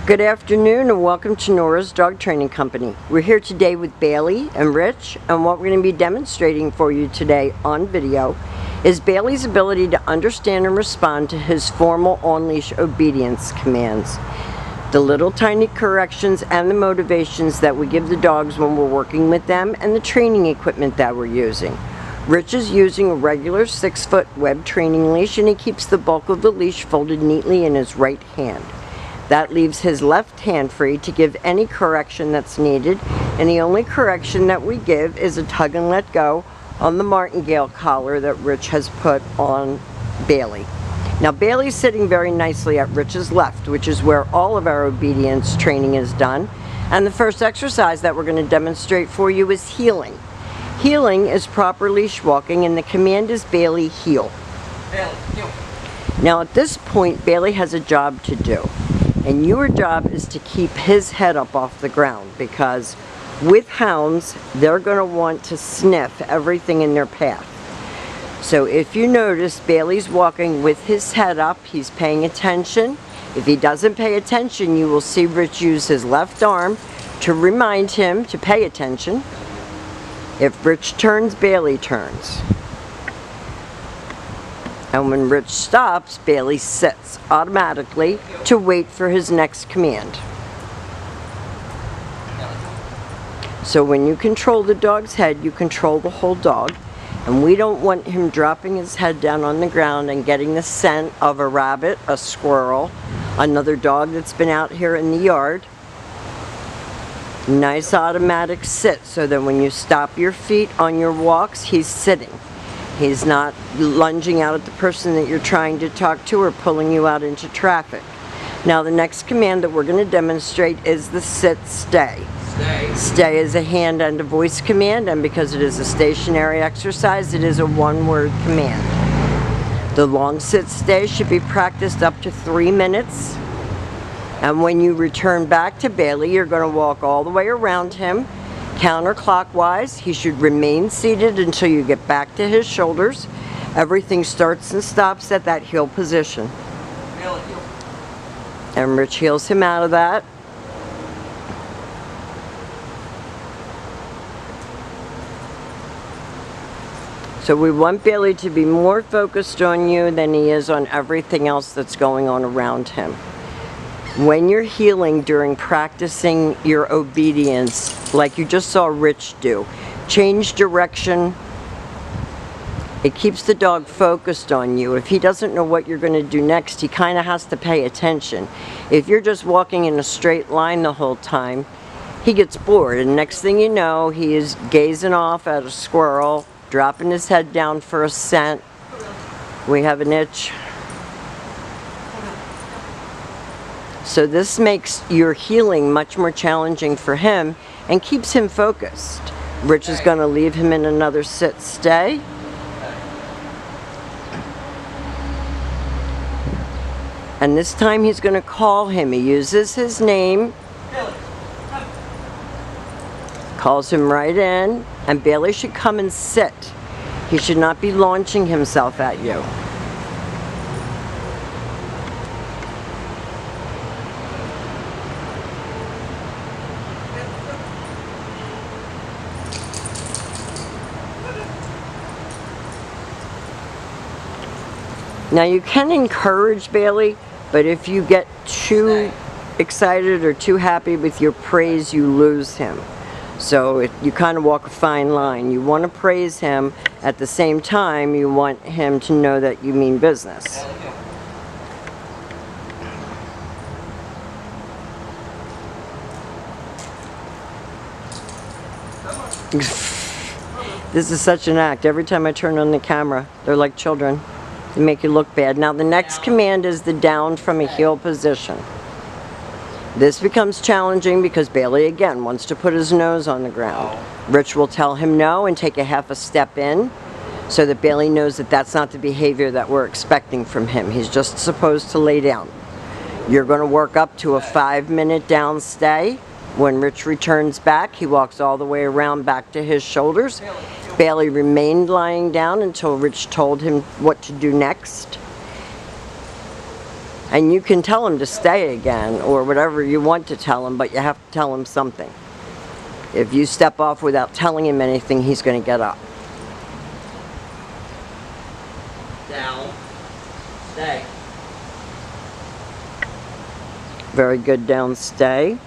Good afternoon and welcome to Nora's Dog Training Company. We're here today with Bailey and Rich, and what we're going to be demonstrating for you today on video is Bailey's ability to understand and respond to his formal on-leash obedience commands. The little tiny corrections and the motivations that we give the dogs when we're working with them, and the training equipment that we're using. Rich is using a regular 6-foot web training leash, and he keeps the bulk of the leash folded neatly in his right hand. That leaves his left hand free to give any correction that's needed, and the only correction that we give is a tug and let go on the martingale collar that Rich has put on Bailey. Now Bailey's sitting very nicely at Rich's left, which is where all of our obedience training is done, and the first exercise that we're going to demonstrate for you is heeling. Heeling is proper leash walking, and the command is Bailey heel. Bailey, heel. Now at this point Bailey has a job to do. And your job is to keep his head up off the ground, because with hounds, they're going to want to sniff everything in their path. So if you notice, Bailey's walking with his head up, he's paying attention. If he doesn't pay attention, you will see Rich use his left arm to remind him to pay attention. If Rich turns, Bailey turns. And when Rich stops, Bailey sits automatically to wait for his next command. So when you control the dog's head, you control the whole dog. And we don't want him dropping his head down on the ground and getting the scent of a rabbit, a squirrel, another dog that's been out here in the yard. Nice automatic sit, so that when you stop your feet on your walks, he's sitting. He's not lunging out at the person that you're trying to talk to or pulling you out into traffic. Now the next command that we're going to demonstrate is the sit stay. Stay. Stay is a hand and a voice command, and because it is a stationary exercise, it is a one-word command. The long sit stay should be practiced up to 3 minutes. And when you return back to Bailey, you're going to walk all the way around him counterclockwise. He should remain seated until you get back to his shoulders. Everything starts and stops at that heel position. Bailey, heel. And Rich heels him out of that. So we want Bailey to be more focused on you than he is on everything else that's going on around him. When you're heeling during practicing your obedience, like you just saw Rich do, change direction. It keeps the dog focused on you. If he doesn't know what you're going to do next, he kind of has to pay attention. If you're just walking in a straight line the whole time, he gets bored, and next thing you know, he is gazing off at a squirrel, dropping his head down for a scent. We have an itch. So this makes your heeling much more challenging for him and keeps him focused. Rich is going to leave him in another sit stay. And this time he's going to call him. He uses his name, calls him right in, and Bailey should come and sit. He should not be launching himself at you. Now you can encourage Bailey, but if you get too excited or too happy with your praise, you lose him. So you kind of walk a fine line. You want to praise him, at the same time you want him to know that you mean business. This is such an act. Every time I turn on the camera, they're like children. They make you look bad. Now the next command is the down from a heel position. This becomes challenging because Bailey again wants to put his nose on the ground. Rich will tell him no and take a half a step in, so that Bailey knows that that's not the behavior that we're expecting from him. He's just supposed to lay down. You're going to work up to a 5-minute down stay. When Rich returns back, he walks all the way around back to his shoulders. Bailey remained lying down until Rich told him what to do next. And you can tell him to stay again, or whatever you want to tell him, but you have to tell him something. If you step off without telling him anything, he's going to get up. Down. Stay. Very good, down, stay.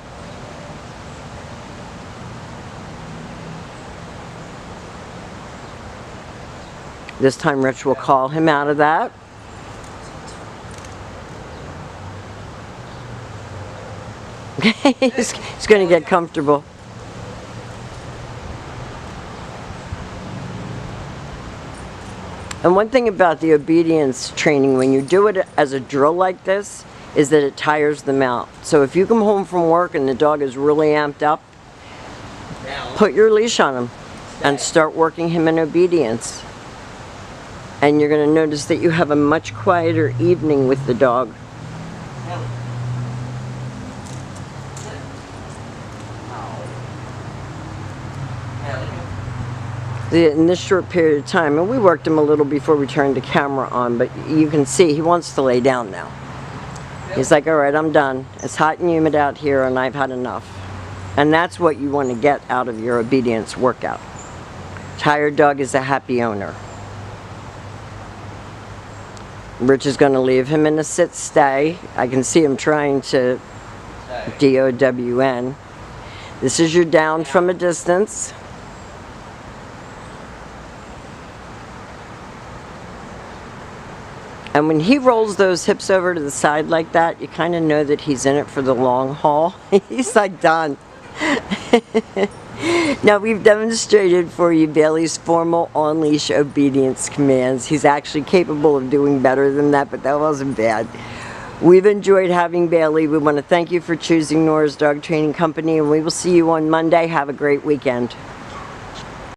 This time Rich will call him out of that. he's going to get comfortable. And one thing about the obedience training, when you do it as a drill like this, is that it tires them out. So if you come home from work and the dog is really amped up, Down. put your leash on him and start working him in obedience. And you're going to notice that you have a much quieter evening with the dog. Belly. Sit. Ow. Belly. In this short period of time, and we worked him a little before we turned the camera on, but you can see he wants to lay down now. He's like, all right, I'm done. It's hot and humid out here and I've had enough. And that's what you want to get out of your obedience workout. Tired dog is a happy owner. Rich is going to leave him in a sit-stay. I can see him trying to Stay. D-O-W-N. This is your down from a distance. And when he rolls those hips over to the side like that, you kind of know that he's in it for the long haul. He's like, done. Now we've demonstrated for you Bailey's formal on-leash obedience commands. He's actually capable of doing better than that, but that wasn't bad. We've enjoyed having Bailey. We want to thank you for choosing Nora's Dog Training Company, and we will see you on Monday. Have a great weekend.